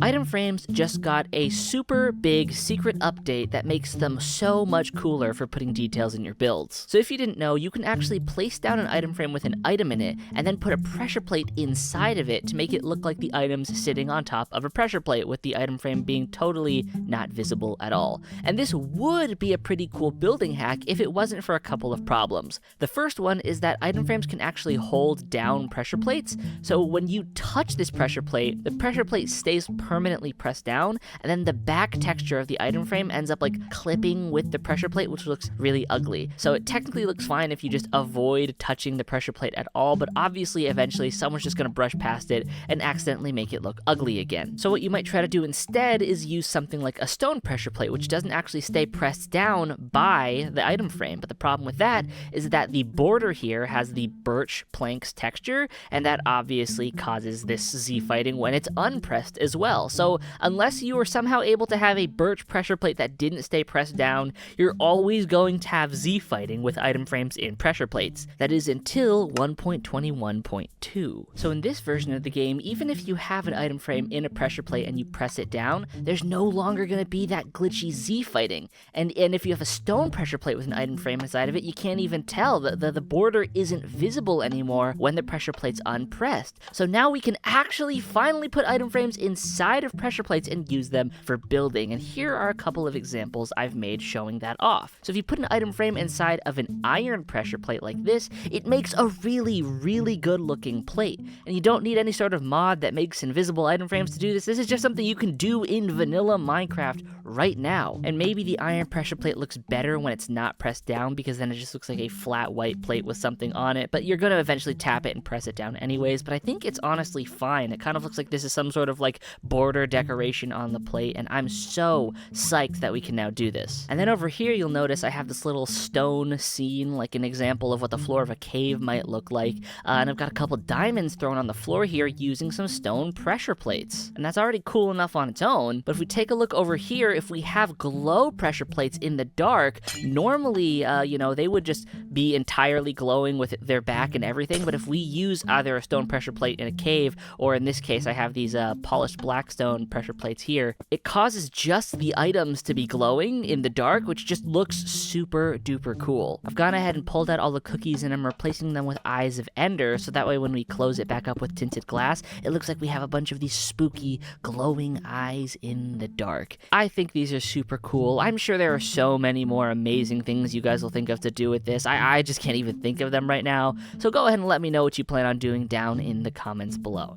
Item frames just got a super big secret update that makes them so much cooler for putting details in your builds. So if you didn't know, you can actually place down an item frame with an item in it, and then put a pressure plate inside of it to make it look like the item's sitting on top of a pressure plate, with the item frame being totally not visible at all. And this would be a pretty cool building hack if it wasn't for a couple of problems. The first one is that item frames can actually hold down pressure plates, so when you touch this pressure plate, the pressure plate stays permanently pressed down, and then the back texture of the item frame ends up like clipping with the pressure plate, which looks really ugly. So it technically looks fine if you just avoid touching the pressure plate at all, but obviously eventually someone's just gonna brush past it and accidentally make it look ugly again. So what you might try to do instead is use something like a stone pressure plate, which doesn't actually stay pressed down by the item frame. But the problem with that is that the border here has the birch planks texture, and that obviously causes this Z fighting when it's unpressed as well. So unless you are somehow able to have a birch pressure plate that didn't stay pressed down, you're always going to have Z fighting with item frames in pressure plates. That is until 1.21.2. So in this version of the game, even if you have an item frame in a pressure plate and you press it down, there's no longer going to be that glitchy Z fighting. And if you have a stone pressure plate with an item frame inside of it, you can't even tell. The border isn't visible anymore when the pressure plate's unpressed. So now we can actually finally put item frames inside of pressure plates and use them for building. And here are a couple of examples I've made showing that off. So if you put an item frame inside of an iron pressure plate like this, it makes a really good looking plate. And you don't need any sort of mod that makes invisible item frames to do this. This is just something you can do in vanilla Minecraft right now. And maybe the iron pressure plate looks better when it's not pressed down, because then it just looks like a flat white plate with something on it, but you're gonna eventually tap it and press it down anyways. But I think it's honestly fine. It kind of looks like this is some sort of like border decoration on the plate, and I'm so psyched that we can now do this. And then over here you'll notice I have this little stone scene, like an example of what the floor of a cave might look like, and I've got a couple diamonds thrown on the floor here using some stone pressure plates. And that's already cool enough on its own, but if we take a look over here, if we have glow pressure plates in the dark, normally, they would just be entirely glowing with their back and everything, but if we use either a stone pressure plate in a cave, or in this case I have these polished black stone pressure plates here, it causes just the items to be glowing in the dark, which just looks super duper cool. I've gone ahead and pulled out all the cookies and I'm replacing them with eyes of ender, so that way when we close it back up with tinted glass, it looks like we have a bunch of these spooky glowing eyes in the dark. I think these are super cool. I'm sure there are so many more amazing things you guys will think of to do with this. I just can't even think of them right now. So go ahead and let me know what you plan on doing down in the comments below.